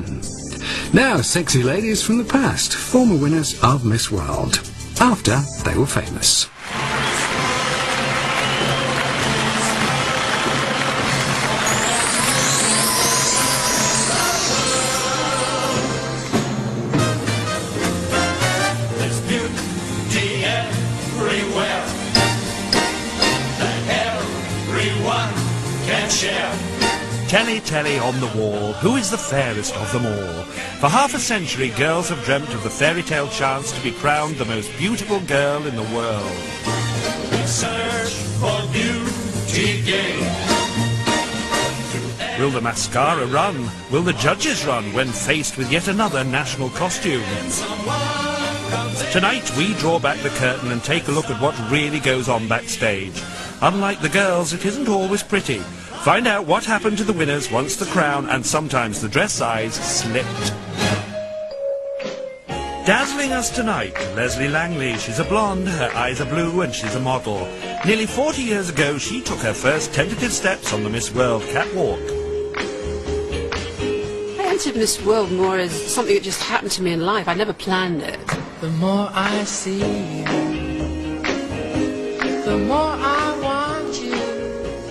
10. Now, sexy ladies from the past, former winners of Miss World, after they were famous. There's beauty everywhere that everyone can share. Telly, telly on the wall, who is the fairest of them all? For half a century, girls have dreamt of the fairy tale chance to be crowned the most beautiful girl in the world. We search for beauty game. Will the mascara run? Will the judges run when faced with yet another national costume? Tonight, we draw back the curtain and take a look at what really goes on backstage. Unlike the girls, it isn't always pretty. Find out what happened to the winners once the crown and sometimes the dress size slipped. Dazzling us tonight, Leslie Langley. She's a blonde, her eyes are blue, and she's a model. Nearly 40 years ago, she took her first tentative steps on the Miss World catwalk. I entered Miss World more as something that just happened to me in life. I never planned it. The more I see you, the more I want you.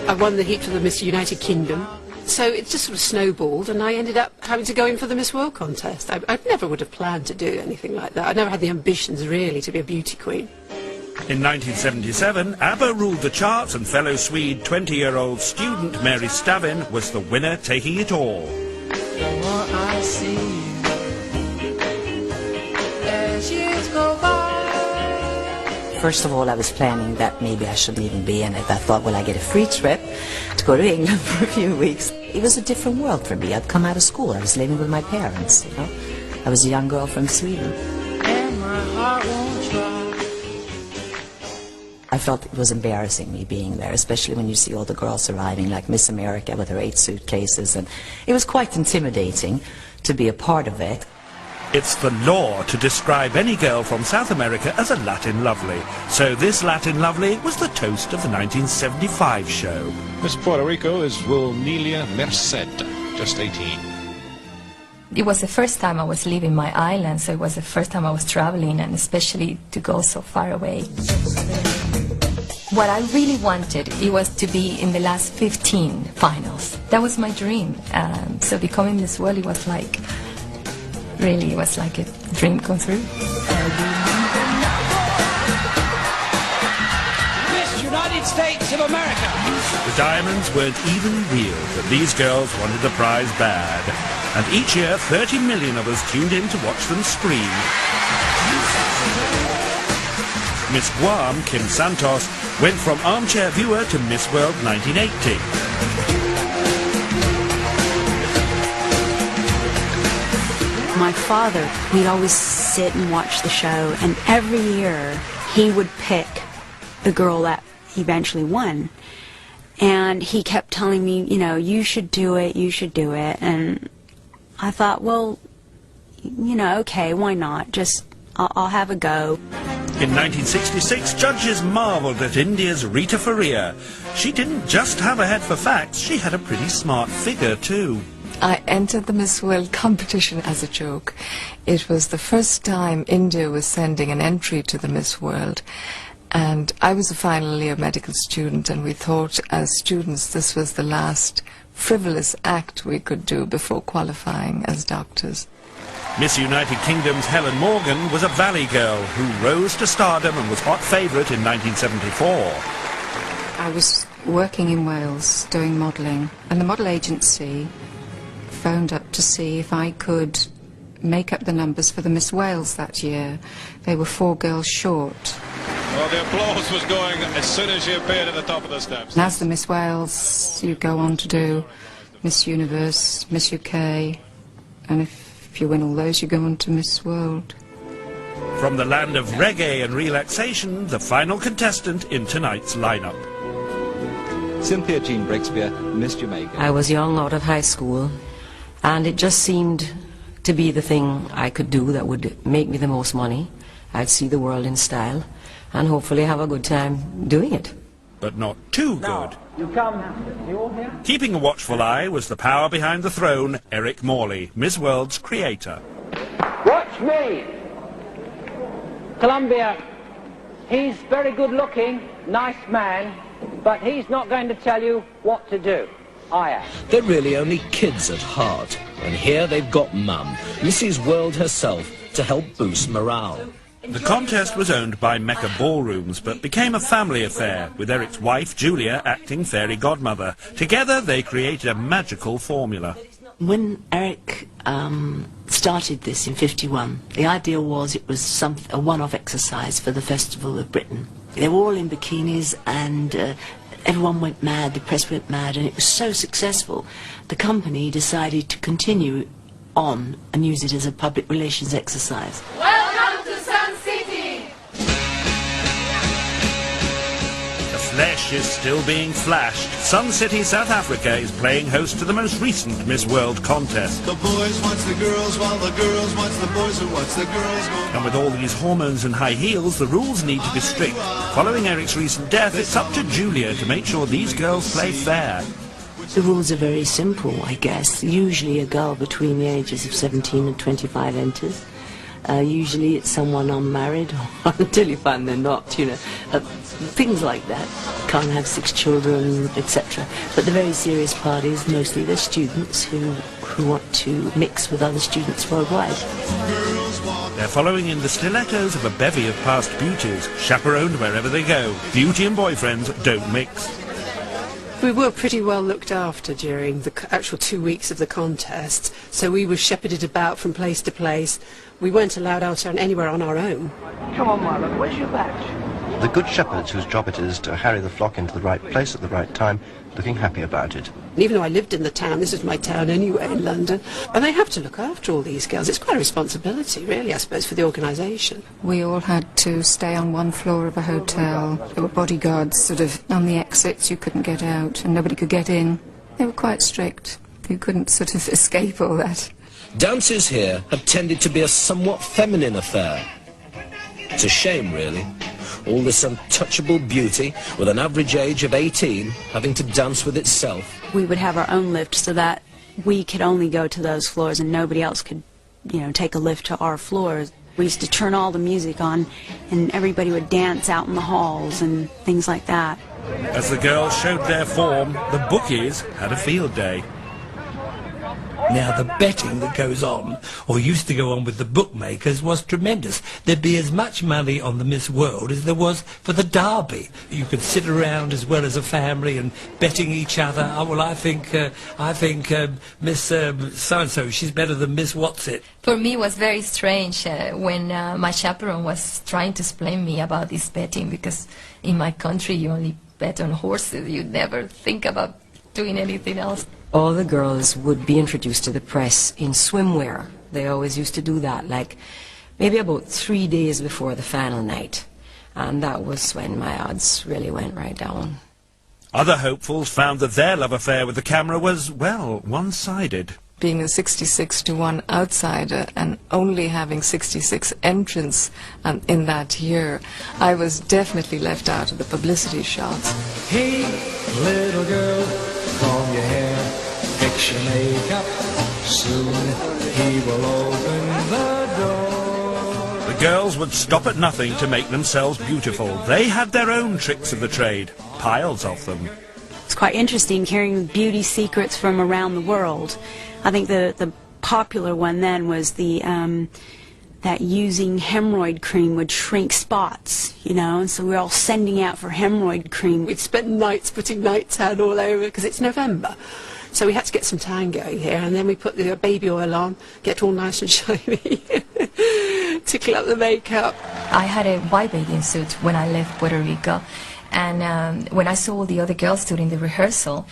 I won the heat for the Miss United Kingdom. So it just sort of snowballed, and I ended up having to go in for the Miss World contest. I never would have planned to do anything like that. I never had the ambitions, really, to be a beauty queen. In 1977, ABBA ruled the charts, and fellow Swede 20-year-old student Mary Stavin was the winner, taking it all. The more I see you, as years go by. First of all, I was planning that maybe I shouldn't even be in it. I thought, well, I get a free trip to go to England for a few weeks. It was a different world for me. I'd come out of school. I was living with my parents, you know. I was a young girl from Sweden. And my heart won't try. I felt it was embarrassing, me being there, especially when you see all the girls arriving, like Miss America with her 8 suitcases. And it was quite intimidating to be a part of it. It's the law to describe any girl from South America as a Latin lovely. So this Latin lovely was the toast of the 1975 show. Miss Puerto Rico is Wilnelia Merced, just 18. It was the first time I was leaving my island, so it was the first time I was traveling, and especially to go so far away. What I really wanted, it was to be in the last 15 finals. That was my dream. So becoming Miss World, it was like, really, it was like a dream come true. Miss United States of America. The diamonds weren't even real, but these girls wanted the prize bad. And each year, 30 million of us tuned in to watch them scream. Miss Guam, Kim Santos, went from armchair viewer to Miss World 1980. My father, he'd always sit and watch the show, and every year he would pick the girl that eventually won. And he kept telling me, you know, you should do it, you should do it. And I thought, well, you know, okay, why not? Just, I'll have a go. In 1966, judges marvelled at India's Rita Faria. She didn't just have a head for facts, she had a pretty smart figure too. I entered the Miss World competition as a joke. It was the first time India was sending an entry to the Miss World, and I was a final year medical student, and we thought as students this was the last frivolous act we could do before qualifying as doctors. Miss United Kingdom's Helen Morgan was a valley girl who rose to stardom and was hot favourite in 1974. I was working in Wales doing modelling, and the model agency phoned up to see if I could make up the numbers for the Miss Wales that year. They were 4 girls short. Well, the applause was going as soon as she appeared at the top of the steps. And as the Miss Wales, you go on to do Miss Universe, Miss UK, and if you win all those, you go on to Miss World. From the land of reggae and relaxation, the final contestant in tonight's lineup. Cynthia Jean Breakspear, Miss Jamaica. I was young out of high school, and it just seemed to be the thing I could do that would make me the most money. I'd see the world in style, and hopefully have a good time doing it. But not too good. Now, You come, you all here? Keeping a watchful eye was the power behind the throne, Eric Morley, Miss World's creator. Watch me! Columbia, he's very good looking, nice man, but he's not going to tell you what to do. I am. They're really only kids at heart. And here they've got Mum, Mrs. World herself, to help boost morale. The contest was owned by Mecca Ballrooms, but became a family affair, with Eric's wife, Julia, acting fairy godmother. Together, they created a magical formula. When Eric started this in '51, the idea was it was a one-off exercise for the Festival of Britain. They were all in bikinis and everyone went mad, the press went mad, and it was so successful, the company decided to continue on and use it as a public relations exercise. Welcome to Sun City! The flesh is still being flashed. Sun City, South Africa is playing host to the most recent Miss World contest. The boys wants the girls, while the girls wants the boys who wants the girls. And with all these hormones and high heels, the rules need to be strict. Following Eric's recent death, it's up to Julia to make sure these girls play fair. The rules are very simple, I guess. Usually a girl between the ages of 17 and 25 enters. Usually it's someone unmarried, until you find they're not, you know. Things like that. Can't have 6 children, etc. But the very serious part is mostly they're students who want to mix with other students worldwide. They're following in the stilettos of a bevy of past beauties, chaperoned wherever they go. Beauty and boyfriends don't mix. We were pretty well looked after during the actual 2 weeks of the contest, so we were shepherded about from place to place. We weren't allowed out anywhere on our own. Come on, Marlon, where's your badge? The good shepherds whose job it is to harry the flock into the right place at the right time, looking happy about it. And even though I lived in the town, this is my town anyway in London, and they have to look after all these girls. It's quite a responsibility, really, I suppose, for the organisation. We all had to stay on one floor of a hotel. There were bodyguards sort of on the exits. You couldn't get out and nobody could get in. They were quite strict. You couldn't sort of escape all that. Dances here have tended to be a somewhat feminine affair. It's a shame, really. All this untouchable beauty, with an average age of 18, having to dance with itself. We would have our own lift so that we could only go to those floors and nobody else could, you know, take a lift to our floors. We used to turn all the music on and everybody would dance out in the halls and things like that. As the girls showed their form, the bookies had a field day. Now, the betting that goes on, or used to go on with the bookmakers, was tremendous. There'd be as much money on the Miss World as there was for the Derby. You could sit around as well as a family and betting each other. Oh, well, I think Miss so-and-so, she's better than Miss What's-It. For me, it was very strange when my chaperone was trying to explain me about this betting, because in my country you only bet on horses. You never think about doing anything else. All the girls would be introduced to the press in swimwear. They always used to do that, like maybe about 3 days before the final night. And that was when my odds really went right down. Other hopefuls found that their love affair with the camera was, well, one-sided. Being a 66-1 outsider and only having 66 entrants in that year, I was definitely left out of the publicity shots. Hey, little girl, comb your hair, fix your makeup, soon he will open the door. The girls would stop at nothing to make themselves beautiful. They had their own tricks of the trade, piles of them. It's quite interesting hearing beauty secrets from around the world. I think the popular one then was the that using hemorrhoid cream would shrink spots, you know, and so we're all sending out for hemorrhoid cream. We'd spend nights putting night tan all over because it's November. So we had to get some tan going here, and then we put the baby oil on, get all nice and shiny, tickle up the makeup. I had a white bathing suit when I left Puerto Rico, and when I saw the other girls doing the rehearsal,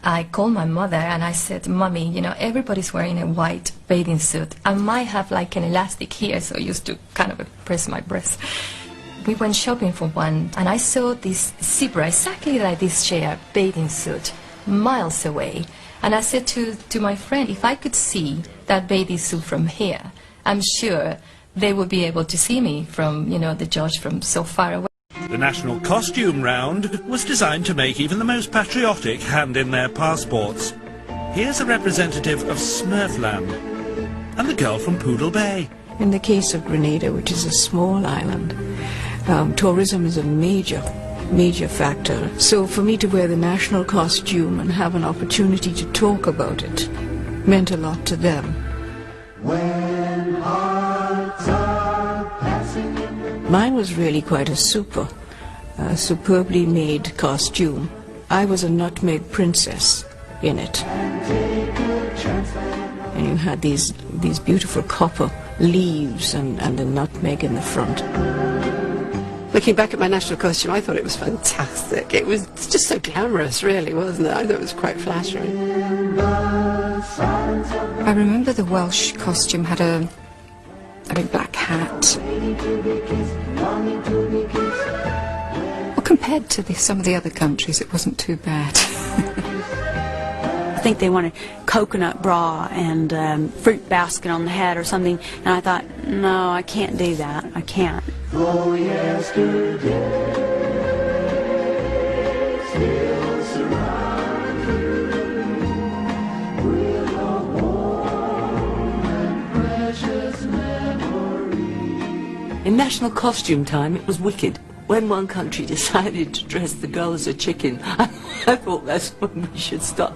I called my mother and I said, Mommy, you know, everybody's wearing a white bathing suit. I might have like an elastic here, so I used to kind of press my breast. We went shopping for one, and I saw this zebra, exactly like this chair, bathing suit, miles away. And I said to my friend, if I could see that bathing suit from here, I'm sure they would be able to see me from, you know, the judge from so far away. The National Costume Round was designed to make even the most patriotic hand in their passports. Here's a representative of Smurfland and the girl from Poodle Bay. In the case of Grenada, which is a small island, tourism is a major factor. So for me to wear the national costume and have an opportunity to talk about it meant a lot to them. When hearts are passing. Mine was really quite a superbly made costume. I was a nutmeg princess in it. And you had these beautiful copper leaves and the nutmeg in the front. Looking back at my national costume, I thought it was fantastic. It was just so glamorous, really, wasn't it? I thought it was quite flattering. I remember the Welsh costume had a big black hat. Well, compared to some of the other countries, it wasn't too bad. I think they wanted coconut bra and fruit basket on the head or something, and I thought, no, I can't do that. I can't. Oh, yesterday still surround you with a warm and precious memory. In national costume time, it was wicked. When one country decided to dress the girl as a chicken, I thought that's when we should stop.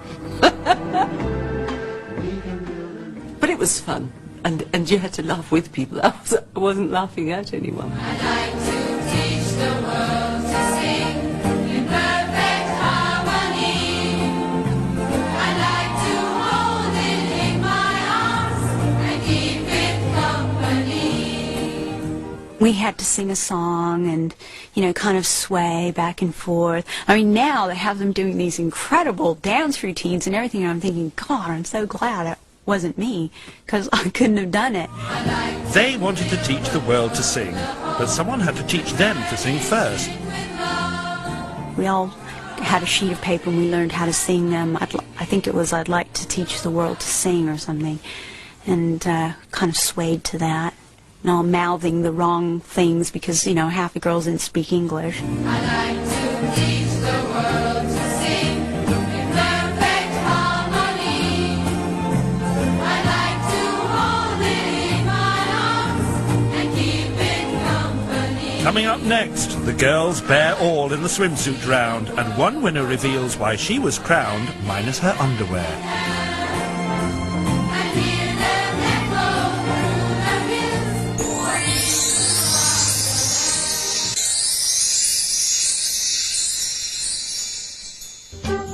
But it was fun, and you had to laugh with people. I wasn't laughing at anyone. I'd like to teach the world to sing in perfect harmony. I'd like to hold it in my arms and keep it company. We had to sing a song and, kind of sway back and forth. I mean, now they have them doing these incredible dance routines and everything, and I'm thinking, God, I'm so glad it wasn't me, because I couldn't have done it. They wanted to teach the world to sing, but someone had to teach them to sing first. We all had a sheet of paper and we learned how to sing them. I think it was I'd like to teach the world to sing or something, and kind of swayed to that. And all mouthing the wrong things because, half the girls didn't speak English. I'd like to teach the world to sing in perfect harmony. I'd like to hold it in my arms and keep it company. Coming up next, the girls bear all in the swimsuit round, and one winner reveals why she was crowned minus her underwear.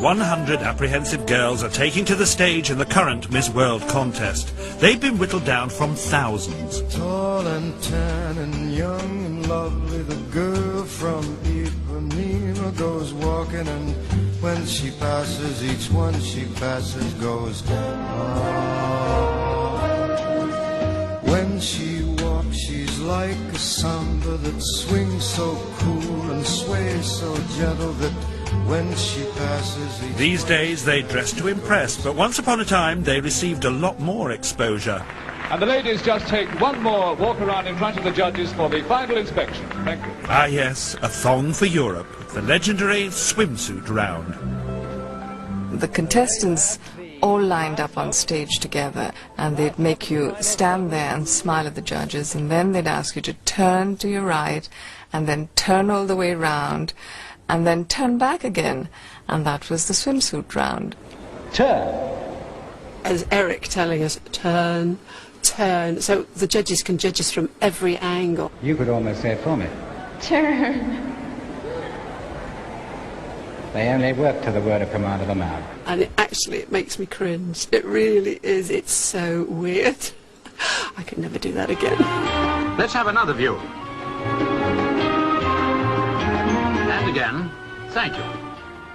100 apprehensive girls are taking to the stage in the current Miss World contest. They've been whittled down from thousands. Tall and tan and young and lovely, the girl from Ipanema goes walking, and when she passes, each one she passes goes, ah. When she walks, she's like a samba that swings so cool and sways so gentle that when she passes... These days they dress to impress, but once upon a time they received a lot more exposure. And the ladies just take one more walk around in front of the judges for the final inspection. Thank you. Ah yes, a thong for Europe, the legendary swimsuit round. The contestants all lined up on stage together, and they'd make you stand there and smile at the judges, and then they'd ask you to turn to your right, and then turn all the way round, and then turn back again, and that was the swimsuit round. Turn. As Eric telling us, turn, turn, so the judges can judge us from every angle. You could almost say it for me. Turn. They only work to the word of command of the mouth. And it makes me cringe. It really is. It's so weird. I could never do that again. Let's have another view. And again. Thank you.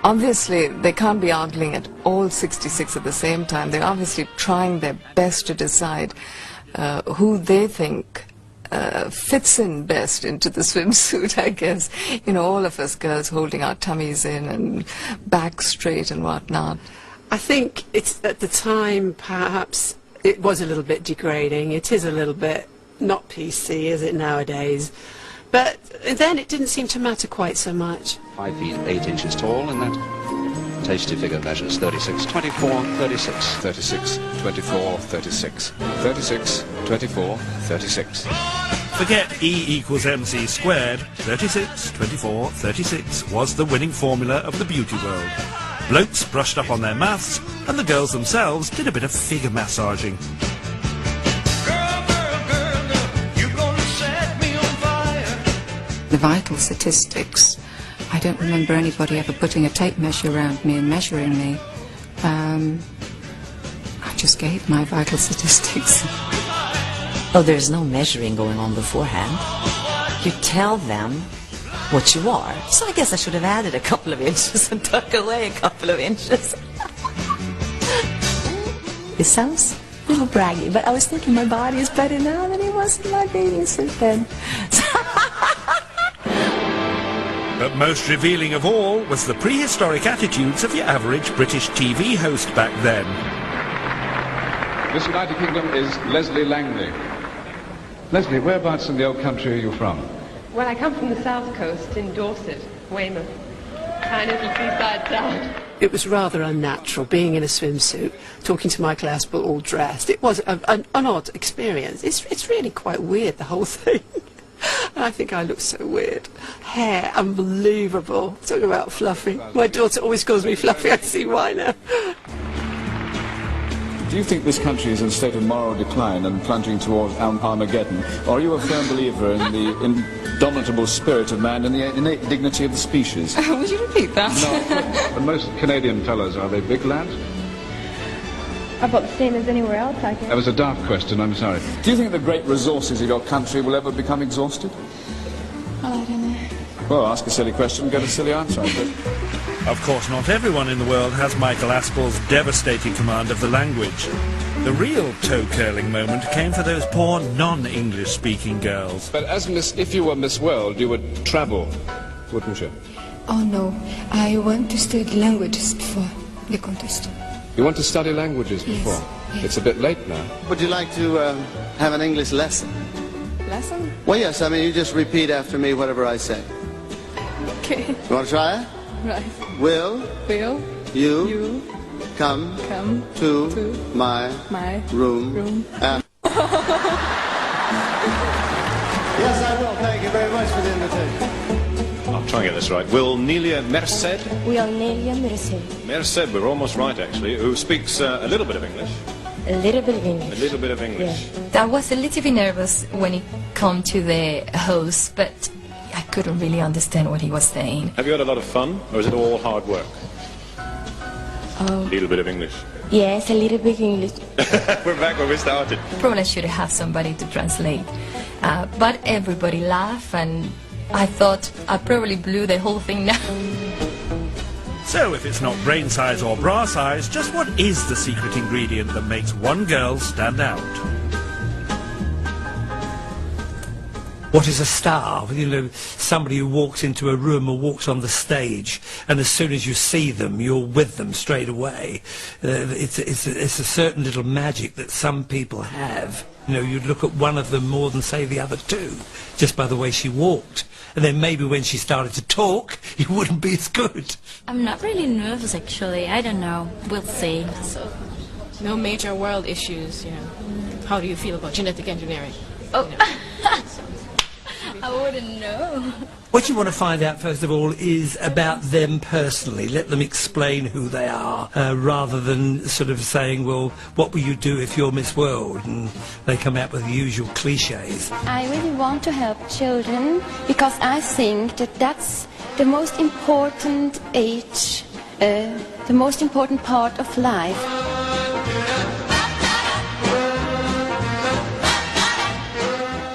Obviously, they can't be ogling at all 66 at the same time. They're obviously trying their best to decide who they think fits in best into the swimsuit, I guess. You know, all of us girls holding our tummies in and back straight and whatnot. I think it's at the time, perhaps, it was a little bit degrading. It is a little bit not PC, is it, nowadays? But then it didn't seem to matter quite so much. 5 feet 8 inches tall, and that tasty figure measures 36, 24, 36. 36, 24, 36. 36, 24, 36. Forget E equals MC squared. 36, 24, 36 was the winning formula of the beauty world. Blokes brushed up on their maths, and the girls themselves did a bit of figure massaging. The vital statistics, I don't remember anybody ever putting a tape measure around me and measuring me. I just gave my vital statistics. Oh, there's no measuring going on beforehand. You tell them what you are. So I guess I should have added a couple of inches and tuck away a couple of inches. It sounds a little braggy, but I was thinking my body is better now than it was in my bathing suit then. But most revealing of all was the prehistoric attitudes of your average British TV host back then. This United Kingdom is Leslie Langley. Leslie, whereabouts in the old country are you from? Well, I come from the south coast in Dorset, Weymouth. Tiny little seaside town. It was rather unnatural being in a swimsuit, talking to Michael Aspel all dressed. It was an odd experience. It's really quite weird, the whole thing. And I think I look so weird. Hair, unbelievable. Talk about fluffy. My daughter always calls me Fluffy. I see why now. Do you think this country is in a state of moral decline and plunging towards Armageddon? Or are you a firm believer in the indomitable spirit of man and the innate dignity of the species? Would you repeat that? No, but most Canadian fellows, are they big lads? About the same as anywhere else, I guess. That was a daft question, I'm sorry. Do you think the great resources of your country will ever become exhausted? Oh, I don't know. Well, ask a silly question and get a silly answer, I think. Of course, not everyone in the world has Michael Aspel's devastating command of the language. The real toe-curling moment came for those poor non-English speaking girls. But as if you were Miss World, you would travel, wouldn't you? Oh, no. I want to study languages before the contest. You want to study languages before? Yes. It's a bit late now. Would you like to have an English lesson? Lesson? Well, yes, I mean, you just repeat after me whatever I say. Okay. You want to try it? Right. Will you come to my room? Yes, I will. Thank you very much for the invitation. I'll try and get this right. Will Nelia Merced? We are Nelia Merced. Merced, we're almost right actually, who speaks a little bit of English. A little bit of English. A little bit of English. I was a little bit nervous when it come to the host, but I couldn't really understand what he was saying. Have you had a lot of fun, or is it all hard work? A little bit of English. Yes, a little bit English. We're back where we started. Probably I should have somebody to translate. But everybody laughed, and I thought I probably blew the whole thing now. So if it's not brain size or bra size, just what is the secret ingredient that makes one girl stand out? What is a star? You know, somebody who walks into a room or walks on the stage, and as soon as you see them, you're with them straight away. It's a certain little magic that some people have. You know, you'd look at one of them more than, say, the other two, just by the way she walked. And then maybe when she started to talk, you wouldn't be as good. I'm not really nervous, actually. I don't know. We'll see. So, no major world issues, you know. How do you feel about genetic engineering? Oh. You know. I wouldn't know. What you want to find out, first of all, is about them personally. Let them explain who they are, rather than sort of saying, well, what will you do if you're Miss World? And they come out with the usual cliches. I really want to help children because I think that that's the most important age, the most important part of life.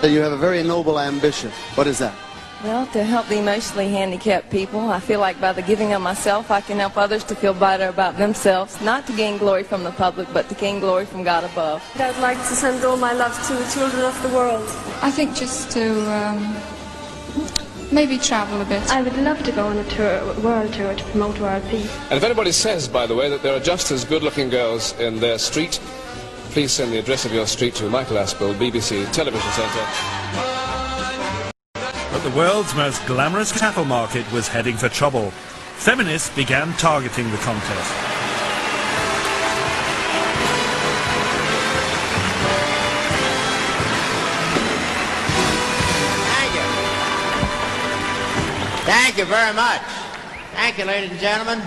You have a very noble ambition. What is that? Well, to help the emotionally handicapped people. I feel like by the giving of myself, I can help others to feel better about themselves, not to gain glory from the public, but to gain glory from God above. I'd like to send all my love to the children of the world. I think just to maybe travel a bit. I would love to go on a tour, world tour to promote world peace. And if anybody says, by the way, that there are just as good-looking girls in their street, please send the address of your street to Michael Aspel, BBC Television Centre. But that the world's most glamorous cattle market was heading for trouble. Feminists began targeting the contest. Thank you very much. Thank you, ladies and gentlemen.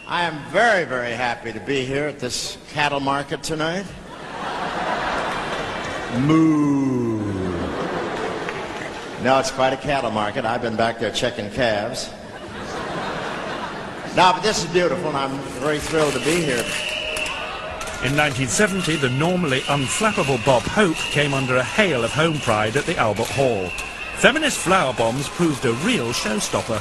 I am very, very happy to be here at this cattle market tonight. Moo. No, it's quite a cattle market. I've been back there checking calves. No, but this is beautiful, and I'm very thrilled to be here. In 1970, the normally unflappable Bob Hope came under a hail of home pride at the Albert Hall. Feminist flower bombs proved a real showstopper.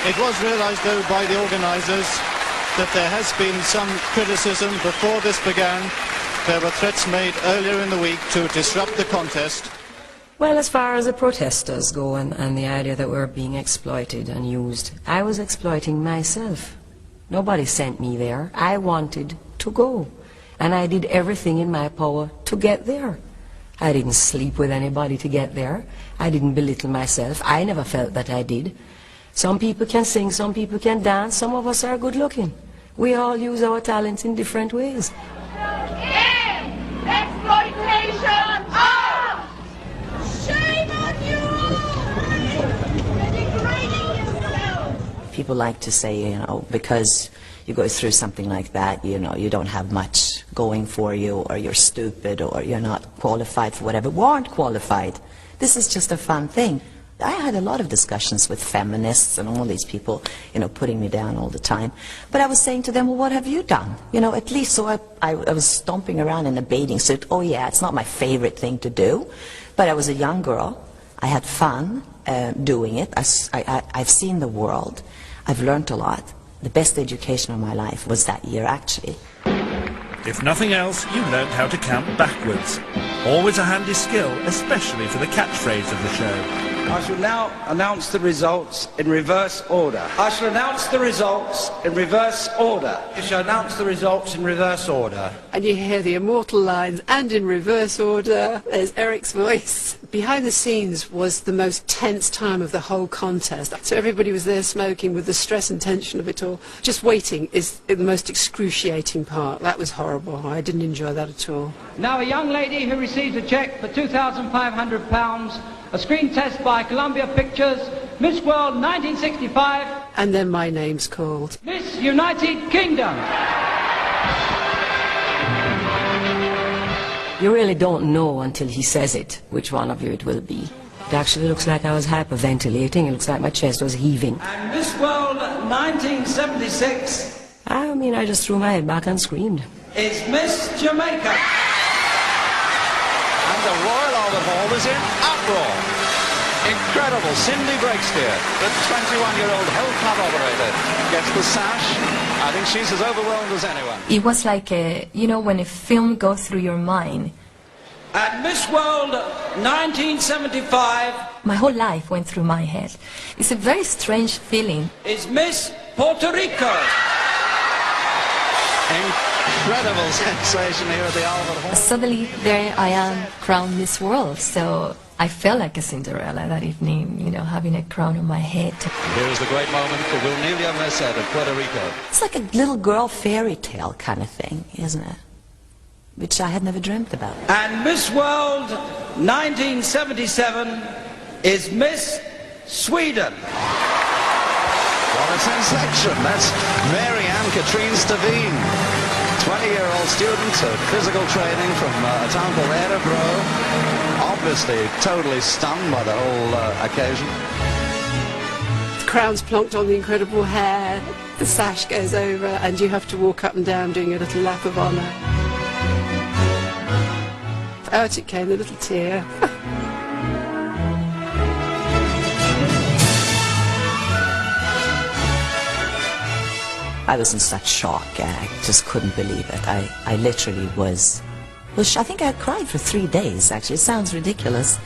It was realised, though, by the organisers that there has been some criticism before this began. There were threats made earlier in the week to disrupt the contest. Well, as far as the protesters go and the idea that we're being exploited and used, I was exploiting myself. Nobody sent me there. I wanted to go. And I did everything in my power to get there. I didn't sleep with anybody to get there. I didn't belittle myself. I never felt that I did. Some people can sing, some people can dance, some of us are good looking. We all use our talents in different ways. Exploitation of! Shame on you! You're degrading yourself! People like to say, you know, because you go through something like that, you know, you don't have much going for you, or you're stupid, or you're not qualified for whatever. We aren't qualified. This is just a fun thing. I had a lot of discussions with feminists and all these people, you know, putting me down all the time. But I was saying to them, well, what have you done? You know, at least, so I was stomping around in a bathing suit. Oh yeah, it's not my favorite thing to do, but I was a young girl. I had fun doing it. I've seen the world. I've learned a lot. The best education of my life was that year, actually. If nothing else, you learnt how to count backwards. Always a handy skill, especially for the catchphrase of the show. I shall now announce the results in reverse order. I shall announce the results in reverse order. You shall announce the results in reverse order. And you hear the immortal lines, and in reverse order. There's Eric's voice. Behind the scenes was the most tense time of the whole contest. So everybody was there smoking with the stress and tension of it all. Just waiting is the most excruciating part. That was horrible. I didn't enjoy that at all. Now a young lady who receives a cheque for £2,500, a screen test by Columbia Pictures, Miss World 1965. And then my name's called. Miss United Kingdom. You really don't know until he says it, which one of you it will be. It actually looks like I was hyperventilating. It looks like my chest was heaving. And Miss World 1976. I mean, I just threw my head back and screamed. Is Miss Jamaica. And the Royal Albert Hall is in uproar. Incredible. Cindy Breakspear, the 21-year-old health club operator, gets the sash. I think she's as overwhelmed as anyone. It was like, you know, when a film goes through your mind. At Miss World 1975. My whole life went through my head. It's a very strange feeling. Is Miss Puerto Rico. Incredible sensation here at the Albert Hall. Suddenly, there I am, crowned Miss World. So I felt like a Cinderella that evening, you know, having a crown on my head. Here is the great moment for Wilnelia Merced of Puerto Rico. It's like a little girl fairy tale kind of thing, isn't it? Which I had never dreamt about. And Miss World 1977 is Miss Sweden. What a sensation. That's Mary Ann Katrine Stavine, 20-year-old student of physical training from a town called Edinburgh. Obviously totally stunned by the whole occasion. The crown's plonked on the incredible hair, the sash goes over, and you have to walk up and down doing a little lap of honour. Out it came, the little tear. I was in such shock. I just couldn't believe it. I literally was... Well, I think I cried for 3 days, actually. It sounds ridiculous.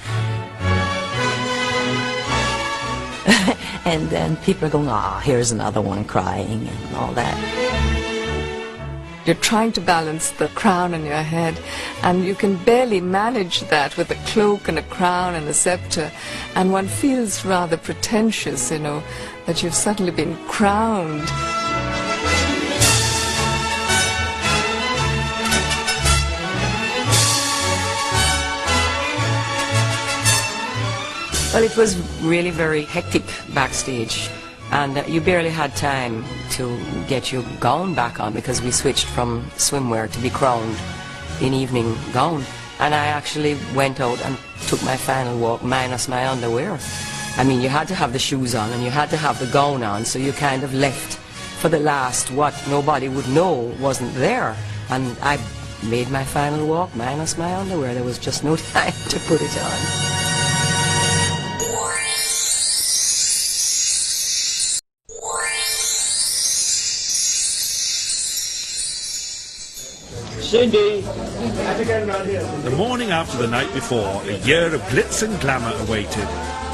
And then people are going, ah, here's another one crying and all that. You're trying to balance the crown on your head, and you can barely manage that with a cloak and a crown and a scepter, and one feels rather pretentious, you know, that you've suddenly been crowned. Well, it was really very hectic backstage, and you barely had time to get your gown back on because we switched from swimwear to be crowned in evening gown. And I actually went out and took my final walk minus my underwear. I mean, you had to have the shoes on and you had to have the gown on, so you kind of left for the last what nobody would know wasn't there. And I made my final walk minus my underwear. There was just no time to put it on. Cindy! The morning after the night before, a year of glitz and glamour awaited,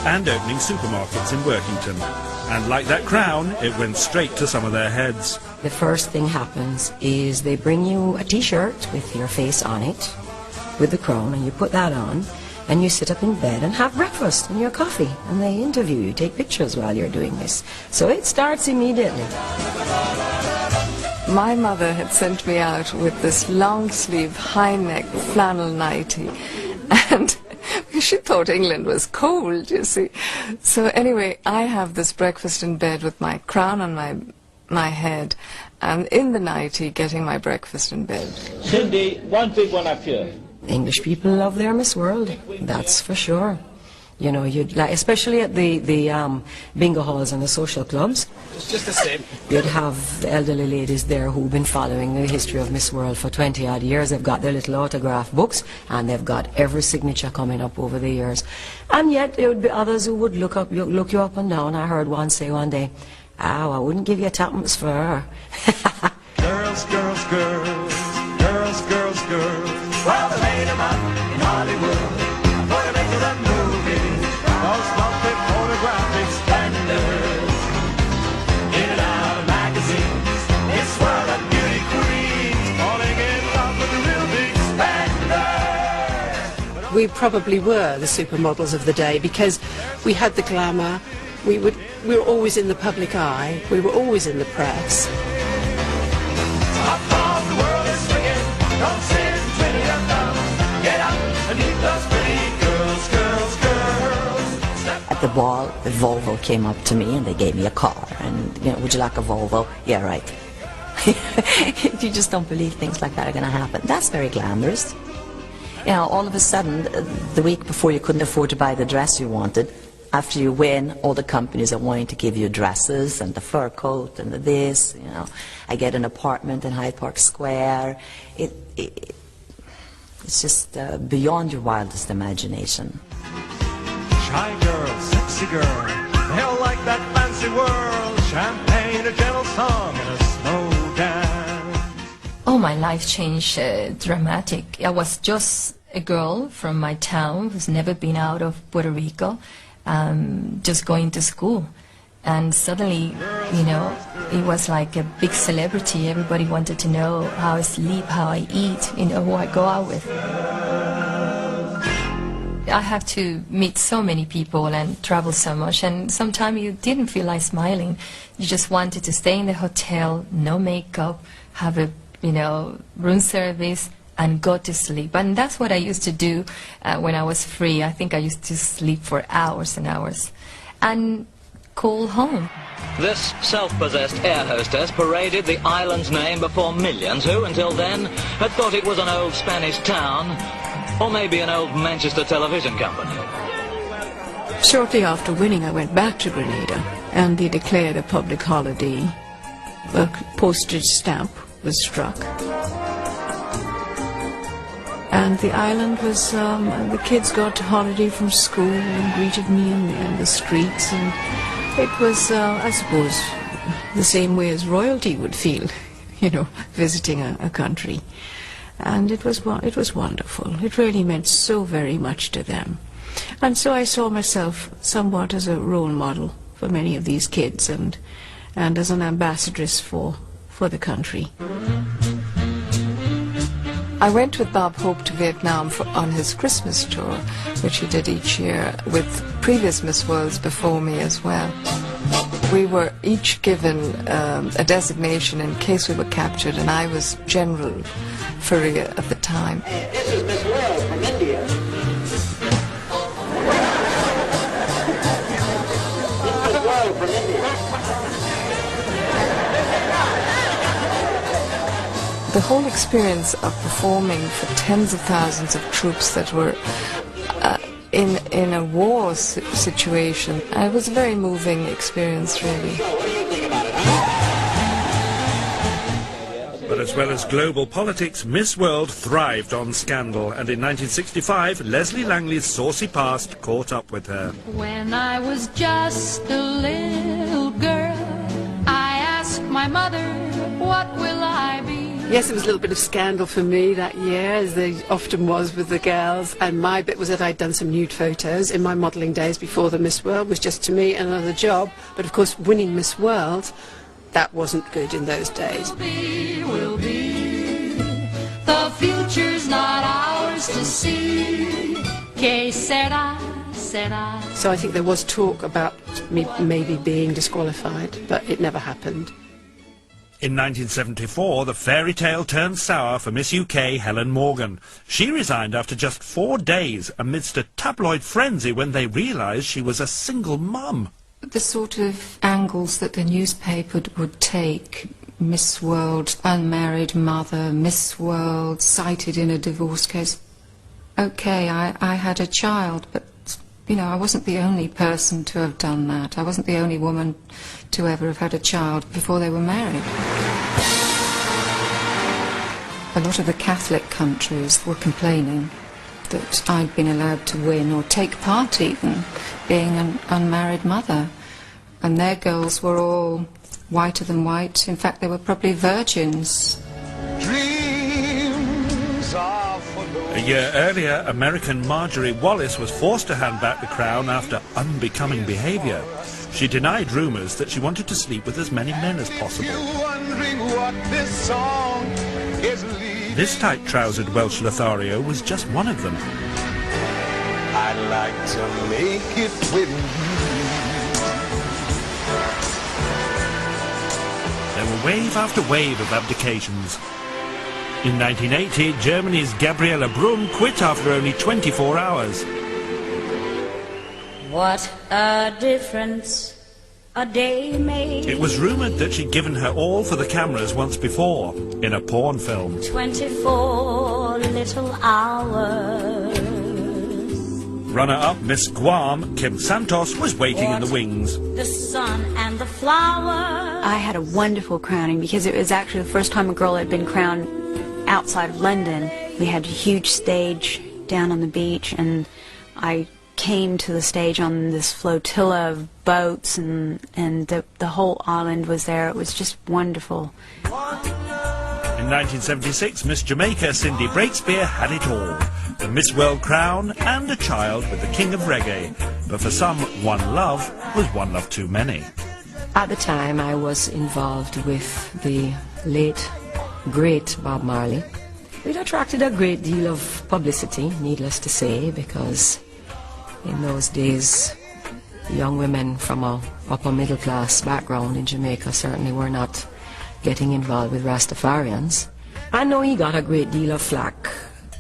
and opening supermarkets in Workington. And like that crown, it went straight to some of their heads. The first thing happens is they bring you a t-shirt with your face on it, with the crown, and you put that on, and you sit up in bed and have breakfast and your coffee, and they interview you, take pictures while you're doing this. So it starts immediately. My mother had sent me out with this long-sleeve, high-neck flannel nightie, and she thought England was cold, you see. So anyway, I have this breakfast in bed with my crown on my head, and in the nightie getting my breakfast in bed. Cindy, one big one up here. English people love their Miss World, that's for sure. You know, you'd like, especially at the bingo halls and the social clubs. It's just the same. You'd have the elderly ladies there who've been following the history of Miss World for 20-odd years. They've got their little autograph books, and they've got every signature coming up over the years. And yet, there would be others who would look you up and down. I heard one say one day, "Oh, I wouldn't give you twopence for her." Girls, girls, girls, girls, girls, girls. Well, they made 'em up in Hollywood. Put 'em into the movies. Those lovely photographic splendors. In and out of magazines. This world of beauty queens. Falling in love with the real big spenders. We probably were the supermodels of the day because we had the glamour. We were always in the public eye. We were always in the press. Up on the world is swinging. Don't sit and twiddle your thumbs. Get up and meet those pretty girls, girls, girls. At the ball, the Volvo came up to me and they gave me a car. And, you know, would you like a Volvo? Yeah, right. You just don't believe things like that are going to happen. That's very glamorous. You know, all of a sudden, the week before you couldn't afford to buy the dress you wanted, after you win, all the companies are wanting to give you dresses and the fur coat and the this, you know. I get an apartment in Hyde Park Square. It's just beyond your wildest imagination. Shy girl, sexy girl, they all like that fancy world. Champagne, a gentle song, and a slow dance. Oh, my life changed dramatic. I was just a girl from my town who's never been out of Puerto Rico, just going to school. And suddenly, you know, it was like a big celebrity. Everybody wanted to know how I sleep, how I eat, you know, who I go out with. I have to meet so many people and travel so much, and sometimes you didn't feel like smiling. You just wanted to stay in the hotel, no makeup, have a, you know, room service, and go to sleep. And that's what I used to do when I was free. I think I used to sleep for hours and hours. And call home. This self-possessed air hostess paraded the island's name before millions who, until then, had thought it was an old Spanish town, or maybe an old Manchester television company. Shortly after winning, I went back to Grenada, and they declared a public holiday. A postage stamp was struck. And the island was, the kids got a holiday from school and greeted me in the streets, and it was, I suppose, the same way as royalty would feel, you know, visiting a country. And it was wonderful. It really meant so very much to them. And so I saw myself somewhat as a role model for many of these kids, and as an ambassadress for the country. I went with Bob Hope to Vietnam on his Christmas tour, which he did each year with previous Miss Worlds before me as well. We were each given a designation in case we were captured, and I was General Faria at the time. This is Miss World from India. This is Miss World from India. The whole experience of performing for tens of thousands of troops that were in a war situation, it was a very moving experience, really. But as well as global politics, Miss World thrived on scandal, and in 1965, Leslie Langley's saucy past caught up with her. When I was just a little girl, I asked my mother, what will I be? Yes, it was a little bit of scandal for me that year, as there often was with the girls, and my bit was that I'd done some nude photos in my modelling days before the Miss World. Was just to me another job, but of course winning Miss World, that wasn't good in those days. Will be. The future's not ours to see. Que sera, sera. So I think there was talk about me maybe being disqualified, but it never happened. In 1974, the fairy tale turned sour for Miss UK Helen Morgan. She resigned after just 4 days amidst a tabloid frenzy when they realised she was a single mum. The sort of angles that the newspaper would take, Miss World, unmarried mother, Miss World, cited in a divorce case. Okay, I had a child, but, you know, I wasn't the only person to have done that. I wasn't the only woman to ever have had a child before they were married. A lot of the Catholic countries were complaining that I'd been allowed to win or take part even, being an unmarried mother. And their girls were all whiter than white. In fact, they were probably virgins. A year earlier, American Marjorie Wallace was forced to hand back the crown after unbecoming behaviour. She denied rumours that she wanted to sleep with as many men as possible. This tight-trousered Welsh Lothario was just one of them. I'd like to make it with you. There were wave after wave of abdications. In 1980, Germany's Gabriele Brum quit after only 24 hours. What a difference a day made. It was rumoured that she'd given her all for the cameras once before, in a porn film. 24 little hours. Runner-up Miss Guam, Kim Santos, was waiting in the wings. The sun and the flowers. I had a wonderful crowning because it was actually the first time a girl had been crowned outside of London. We had a huge stage down on the beach, and I came to the stage on this flotilla of boats, and the whole island was there. It was just wonderful. In 1976, Miss Jamaica Cindy Breakspear had it all. The Miss World crown and a child with the king of reggae. But for some, one love was one love too many. At the time, I was involved with the late, great Bob Marley. It attracted a great deal of publicity, needless to say, because in those days, young women from a upper middle class background in Jamaica certainly were not getting involved with Rastafarians. I know he got a great deal of flack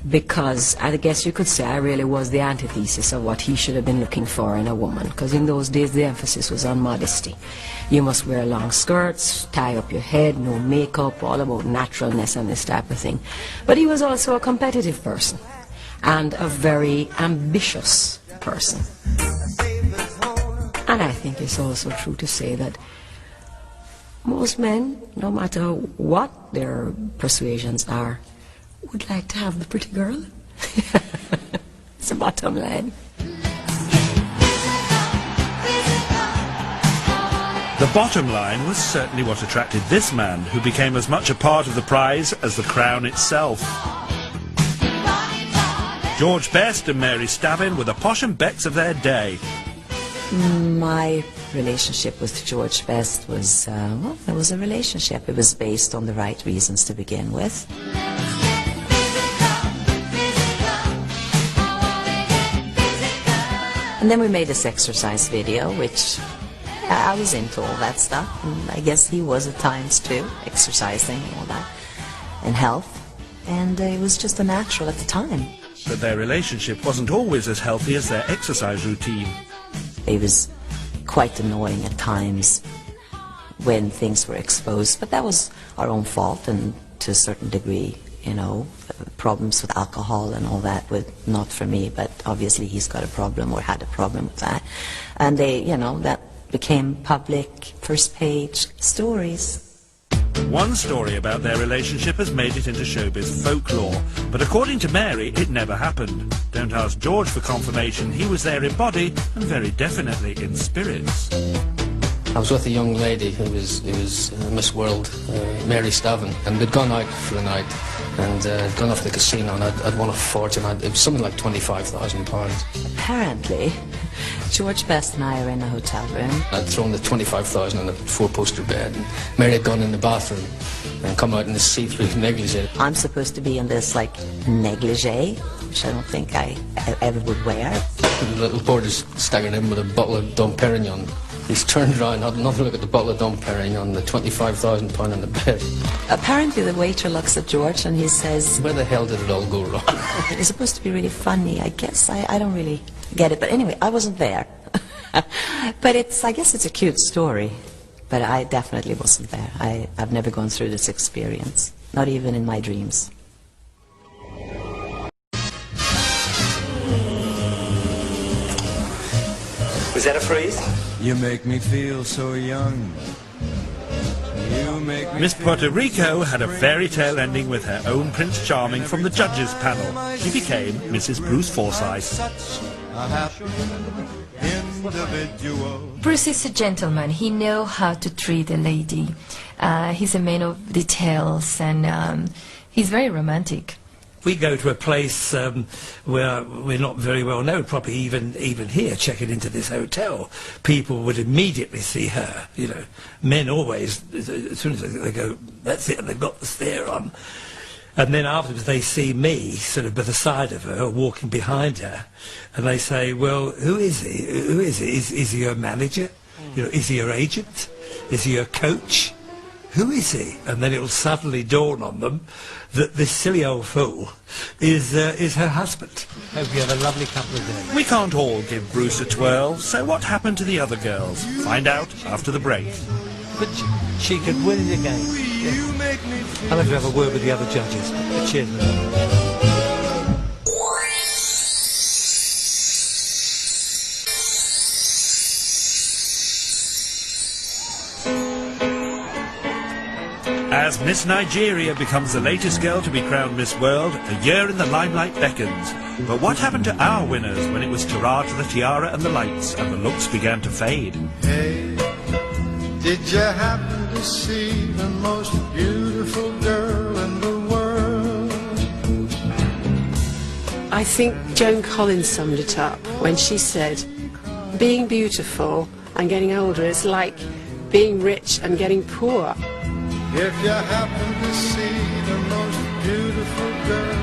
because I guess you could say I really was the antithesis of what he should have been looking for in a woman, because in those days the emphasis was on modesty. You must wear long skirts, tie up your head, no makeup, all about naturalness and this type of thing. But he was also a competitive person and a very ambitious person. And I think it's also true to say that most men, no matter what their persuasions are, would like to have the pretty girl. It's the bottom line. The bottom line was certainly what attracted this man, who became as much a part of the prize as the crown itself. George Best and Mary Stavin were the posh and becks of their day. My relationship with George Best was, well, it was a relationship. It was based on the right reasons to begin with. And then we made this exercise video, which I was into all that stuff, and I guess he was at times too, exercising and all that, and health, and it was just a natural at the time. But their relationship wasn't always as healthy as their exercise routine. It was quite annoying at times when things were exposed, but that was our own fault, and to a certain degree, you know, problems with alcohol and all that, not for me, but obviously he's got a problem or had a problem with that. And they, you know, that became public, first page stories. One story about their relationship has made it into showbiz folklore, but according to Mary, it never happened. Don't ask George for confirmation, he was there in body and very definitely in spirits. I was with a young lady who was Miss World, Mary Stavin, and we'd gone out for the night and gone off to the casino, and I'd won a fortune. It was something like £25,000. Apparently, George Best and I are in a hotel room. I'd thrown the £25,000 on the four-poster bed, and Mary had gone in the bathroom and come out in this see-through negligee. I'm supposed to be in this, like, negligee, which I don't think I ever would wear. The little porter's staggered in with a bottle of Dom Perignon. He's turned around, had another look at the bottle of Dom Perignon, the £25,000 on the bed. Apparently the waiter looks at George and he says, where the hell did it all go wrong? It's supposed to be really funny, I guess. I don't really get it. But anyway, I wasn't there. But I guess it's a cute story. But I definitely wasn't there. I've never gone through this experience, not even in my dreams. Was that a freeze? You make me feel so young. You make me Miss Puerto Rico had a fairy tale ending with her own Prince Charming from the judges panel. She became Mrs. Bruce Forsyth. a happy individual. Bruce is a gentleman. He knows how to treat a lady. He's a man of details, and he's very romantic. We go to a place where we're not very well known, probably even here, checking into this hotel, people would immediately see her, you know. Men always, as soon as they go, that's it, and they've got the stare on. And then afterwards they see me, sort of by the side of her, or walking behind her, and they say, well, who is he? Who is he? Is he your manager? You know, is he your agent? Is he your coach? Who is he? And then it'll suddenly dawn on them that this silly old fool is her husband. Hope you have a lovely couple of days. We can't all give Bruce a twirl, so what happened to the other girls? Find out after the break. But she could win it again. Yeah. I'll have to have a word with the other judges. But cheers, man. As Miss Nigeria becomes the latest girl to be crowned Miss World, a year in the limelight beckons. But what happened to our winners when it was ta-ra to the tiara and the lights and the looks began to fade? Hey, did you happen to see the most beautiful girl in the world? I think Joan Collins summed it up when she said, being beautiful and getting older is like being rich and getting poor. If you happen to see the most beautiful girl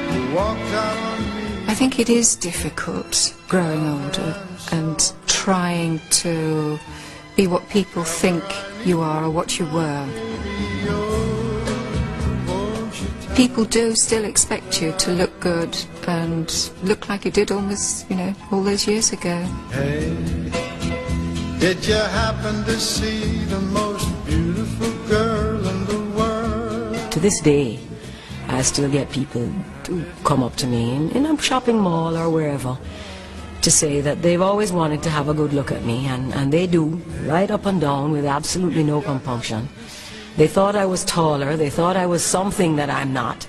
who walked out on me. I think it is difficult growing older and trying to be what people think you are or what you were. People do still expect you to look good and look like you did almost, you know, all those years ago. Hey, did you happen to see the most beautiful girl in the world? To this day, I still get people to come up to me in a shopping mall or wherever to say that they've always wanted to have a good look at me, and they do, right up and down with absolutely no compunction. They thought I was taller, they thought I was something that I'm not.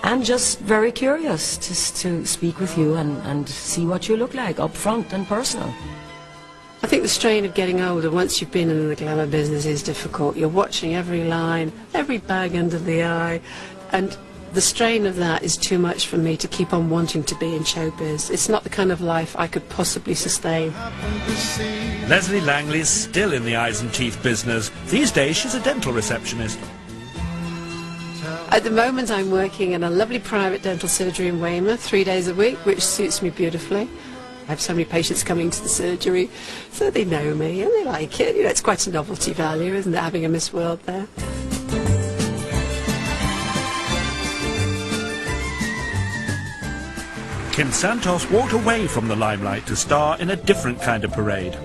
I'm just very curious just to speak with you and see what you look like up front and personal. I think the strain of getting older once you've been in the glamour business is difficult. You're watching every line, every bag under the eye, and the strain of that is too much for me to keep on wanting to be in showbiz. It's not the kind of life I could possibly sustain. Leslie Langley's still in the eyes and teeth business. These days she's a dental receptionist. At the moment I'm working in a lovely private dental surgery in Weymouth 3 days a week, which suits me beautifully. I have so many patients coming to the surgery, so they know me and they like it. You know, it's quite a novelty value, isn't it, having a Miss World there? Kim Santos walked away from the limelight to star in a different kind of parade.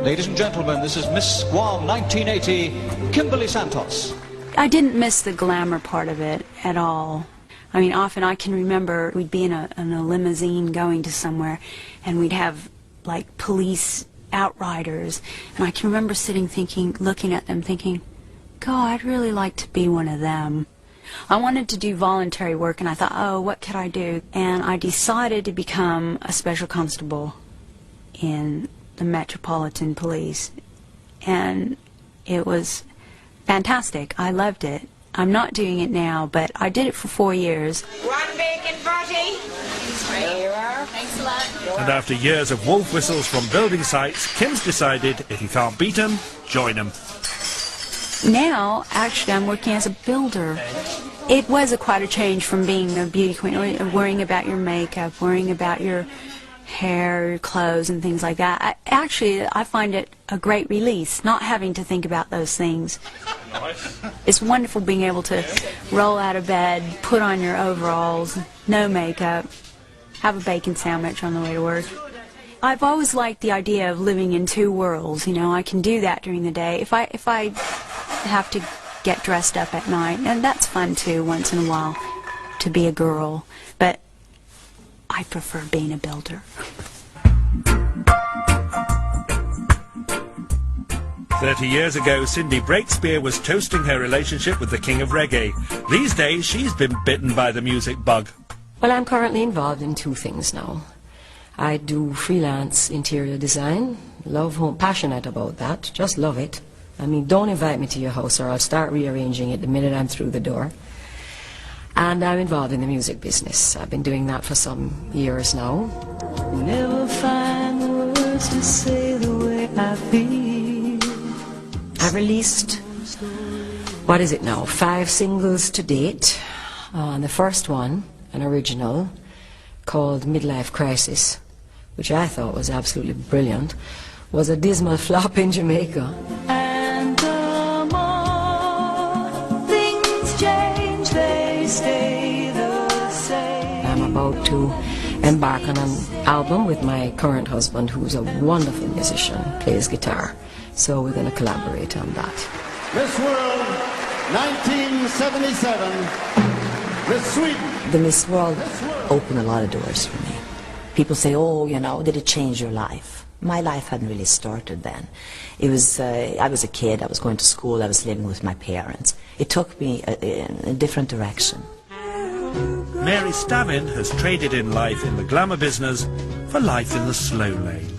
Ladies and gentlemen, this is Miss Guam 1980, Kimberly Santos. I didn't miss the glamour part of it at all. I mean, often I can remember we'd be in a limousine going to somewhere, and we'd have, like, police outriders, and I can remember sitting thinking, looking at them thinking, God, I'd really like to be one of them. I wanted to do voluntary work, and I thought, oh, what could I do? And I decided to become a special constable in the Metropolitan Police, and it was fantastic. I loved it. I'm not doing it now, but I did it for 4 years. One bacon butty. There you are. Thanks a lot. And after years of wolf whistles from building sites, Kim's decided if you can't beat 'em, join 'em. Now, actually, I'm working as a builder. It was quite a change from being a beauty queen, worrying about your makeup, worrying about your hair, your clothes, and things like that. I find it a great release, not having to think about those things. It's wonderful being able to roll out of bed, put on your overalls, no makeup, have a bacon sandwich on the way to work. I've always liked the idea of living in two worlds. You know, I can do that during the day. If I have to get dressed up at night, and that's fun too once in a while to be a girl, but I prefer being a builder. 30 years ago, Cindy Breakspear was toasting her relationship with the king of reggae. These days, she's been bitten by the music bug. Well, I'm currently involved in two things now. I do freelance interior design, love home, passionate about that, just love it. I mean, don't invite me to your house or I'll start rearranging it the minute I'm through the door. And I'm involved in the music business. I've been doing that for some years now. Never find the words to say the way I feel. I've released, what is it now, 5 singles to date. The first one, an original, called Midlife Crisis, which I thought was absolutely brilliant, was a dismal flop in Jamaica. And the more things change, they stay the same. I'm about to embark on an album with my current husband, who's a wonderful musician, plays guitar. So we're going to collaborate on that. Miss World 1977, Miss Sweden. The Miss World opened a lot of doors for me. People say, oh, you know, did it change your life? My life hadn't really started then. It was, I was a kid, I was going to school, I was living with my parents. It took me in a different direction. Mary Stavin has traded in life in the glamour business for life in the slow lane.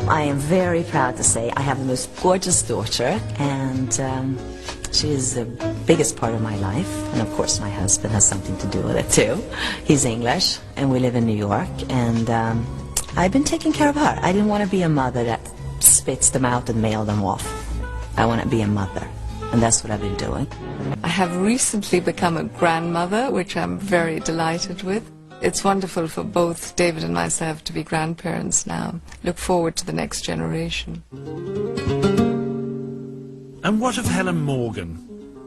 I am very proud to say I have the most gorgeous daughter, and she is the biggest part of my life. And of course my husband has something to do with it too. He's English and we live in New York, and I've been taking care of her. I didn't want to be a mother that spits them out and mail them off. I want to be a mother, and that's what I've been doing. I have recently become a grandmother, which I'm very delighted with. It's wonderful for both David and myself to be grandparents now. Look forward to the next generation. And what of Helen Morgan?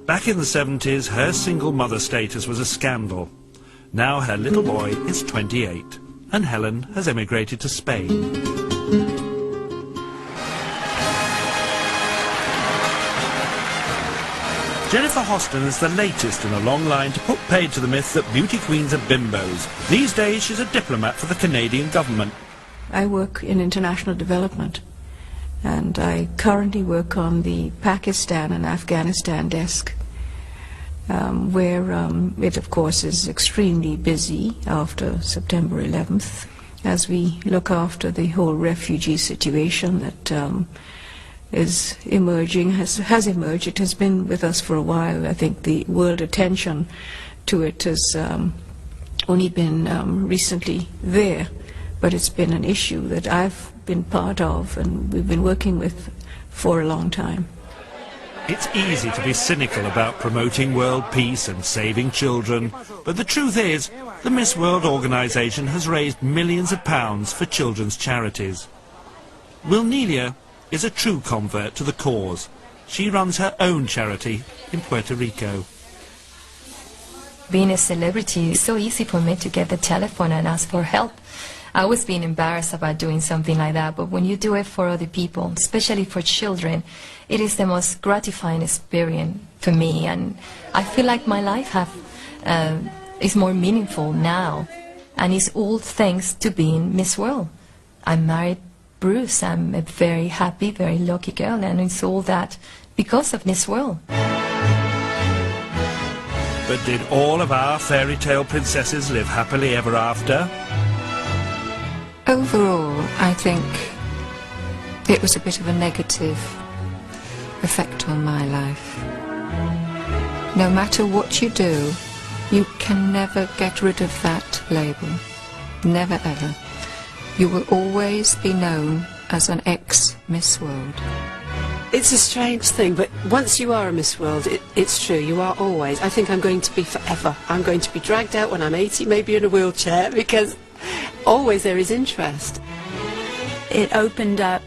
Back in the 70s, her single mother status was a scandal. Now her little boy is 28, and Helen has emigrated to Spain. Jennifer Hoston is the latest in a long line to put paid to the myth that beauty queens are bimbos. These days she's a diplomat for the Canadian government. I work in international development, and I currently work on the Pakistan and Afghanistan desk, where it of course is extremely busy after September 11th, as we look after the whole refugee situation that is emerging, has emerged. It has been with us for a while. I think the world attention to it has only been recently there, but it's been an issue that I've been part of and we've been working with for a long time. It's easy to be cynical about promoting world peace and saving children, but the truth is, The Miss World organisation has raised millions of pounds for children's charities. Wilnelia is a true convert to the cause. She runs her own charity in Puerto Rico. Being a celebrity, it's so easy for me to get the telephone and ask for help. I was being embarrassed about doing something like that, but when you do it for other people, especially for children, it is the most gratifying experience for me, and I feel like my life is more meaningful now, and it's all thanks to being Miss World. I married Bruce. I'm a very happy, very lucky girl, and it's all that because of Miss World. But did all of our fairy tale princesses live happily ever after? Overall, I think it was a bit of a negative effect on my life. No matter what you do, you can never get rid of that label. Never ever. You will always be known as an ex-Miss World. It's a strange thing, but once you are a Miss World, it's true, you are always. I think I'm going to be forever. I'm going to be dragged out when I'm 80, maybe in a wheelchair, because always there is interest. It opened up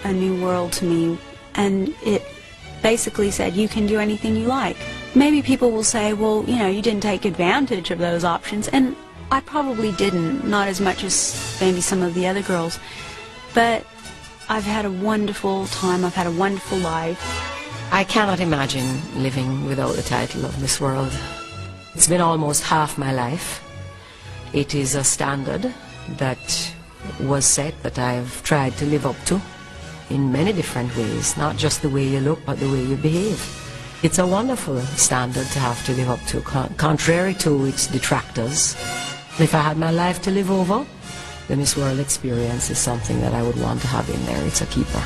a new world to me, and it basically said you can do anything you like. Maybe people will say, well, you know, you didn't take advantage of those options, and I probably didn't, not as much as maybe some of the other girls, but I've had a wonderful time, I've had a wonderful life. I cannot imagine living without the title of Miss World. It's been almost half my life. It is a standard that was set that I've tried to live up to in many different ways, not just the way you look, but the way you behave. It's a wonderful standard to have to live up to, contrary to its detractors. If I had my life to live over, the Miss World experience is something that I would want to have in there. It's a keeper.